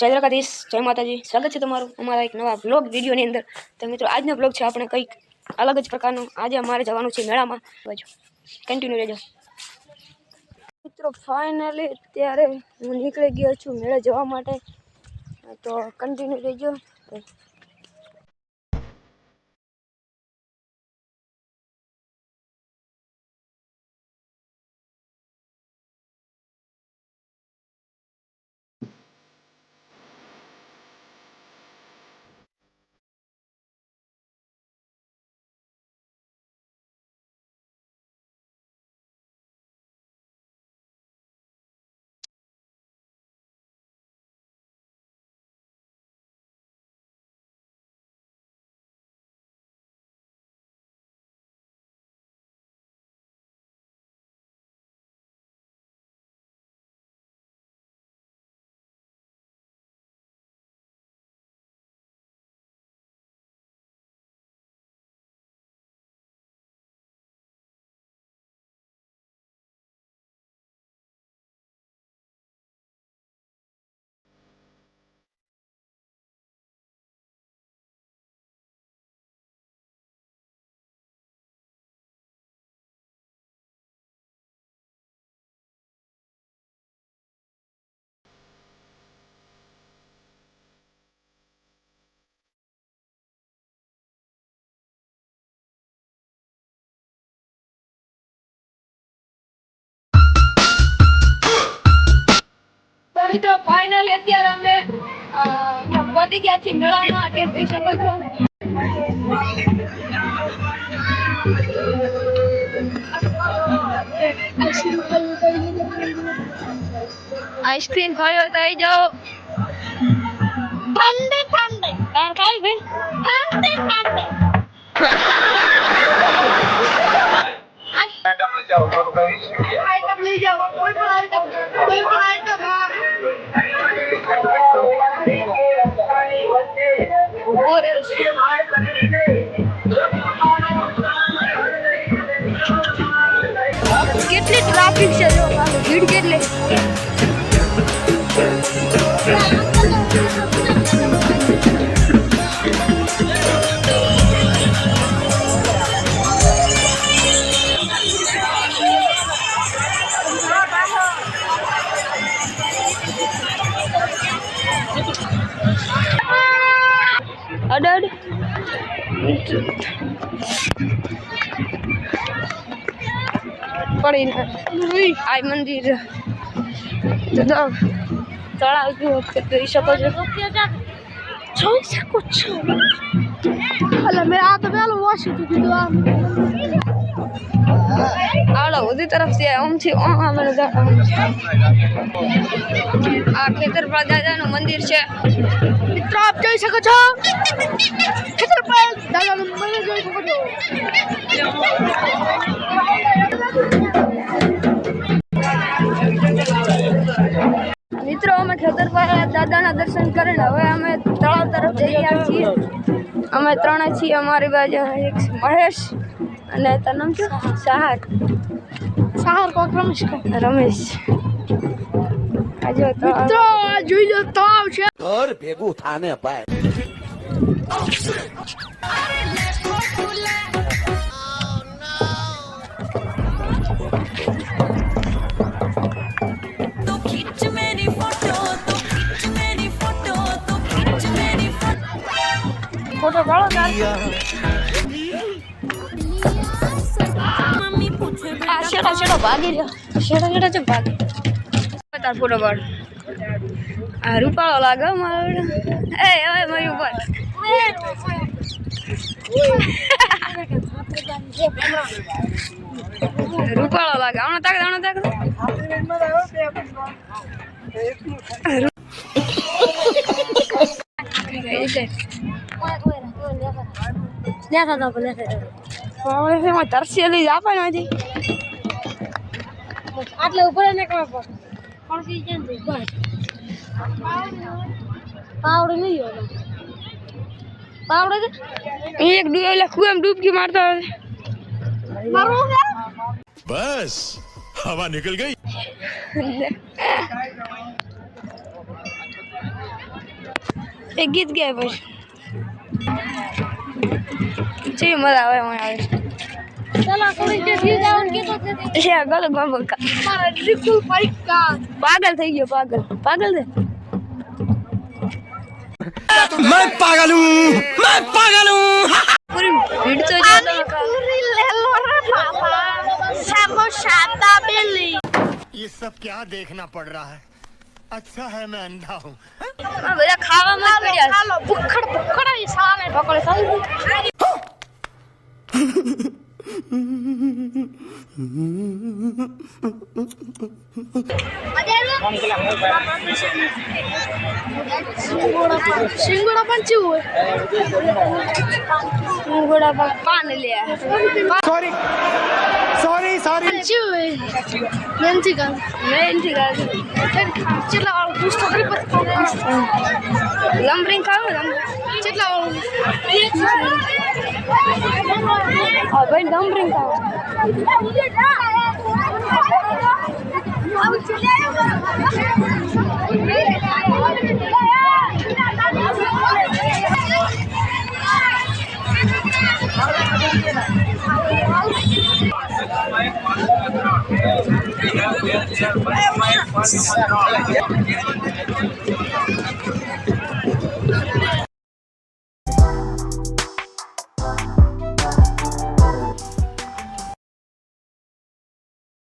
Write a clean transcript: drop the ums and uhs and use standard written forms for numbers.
જય દ્વારકાધીશ, જય માતાજી। સ્વાગત છે તમારું અમારા એક નવા બ્લોગ વિડીયોની અંદર। તો મિત્રો આજનો બ્લોગ છે આપણે કંઈક અલગ જ પ્રકારનો। આજે અમારે જવાનું છે મેળામાં, બાજુ કન્ટિન્યુ રહેજો મિત્રો। ફાઇનલી અત્યારે હું નીકળી ગયો છું મેળે જવા માટે, તો કન્ટિન્યુ રહેજો। तो फाइनली અત્યારે અમે પહોંચી ગયા છીએ મેળામાં। કે જોઈ શકો છો આઈસ્ક્રીમ ખાયો તો આવી જાઓ। ઠંડે ઠંડે તાર ખાઈ ભાઈ, ઠંડે ઠંડે मैडम ले जाओ और आइटम ले जाओ, कोई भी आइटम और કેટલી ટ્રાફિક છે જો, ભીડ કેટલી। અડડ પડી આ મંદિર તળાવ જેવું જોઈ શકો છો, જોઈ શકો છો। એટલે મેં આ તો પેલું વાંચ્યું કીધું આવડો ઉધી તરફ છે ઓમથી આ ખેતરપાળ દાદાનું મંદિર છે મિત્રો, આપ જોઈ શકો છો। ખેતરપાળ દાદાનું મંદિર જોઈ શકો છો। મિત્રો અમે ખેતરપાળ દાદાના દર્શન કરીને હવે અમે તળાવ તરફ જઈ રહ્યા છીએ। અમે ત્રણે છીએ, અમારી બાજુ એક મહેશ અને તારું નામ શું? સહાર કોક રમેશ। આજે મિત્રો જોઈ લો તળાવ છે, ઘર ભેગું થાને ભાઈ। फोटो पाड़ो यार। शेड़ा भागी रहा, शेड़ा जो भागी तार फोटो पाड़। रूपाळो लागे मारो। ए ओए मयूर बोल रूपाळो लागे। आनो ताक તરસેલી આપે નથી આટલે ઉપર ને કામ પર કોણસી કેમ થઈ બસ પાવડે નહીં હોય પાવડે એક ડૂબેલા કુએમ ડૂબકી મારતા મારો બસ हवा निकल गई। એક ગીત ગાય પછી છે મજા આવે મને આવે चला थोड़ी देर फिर जाओ के तो છે ગલત બાબા मारा ट्रिपल फाइट का પાગલ થઈ ગયો પાગલ પાગલ છે मैं पागल हूँ પૂરી ભીડ તો જો તમે पूरी ले लो रे पापा सामो शाता बेली ये सब क्या देखना पड़ रहा है अच्छा है मैं अंधा हूँ આ બધા ખાવામાં જ પડ્યા हालो भुखड़ भुखड़ ही साले पकड़ साले सिंगड़ा पंची हुए ઘોડા પાન લે सॉरी सॉरी सॉरी पंची हुए मेंती का મેં થી ગાલ चला और पुस्तक रे पत्ता લંબરિંગ ખાવ चला હા ભાઈ લંબરિંગ ખાવ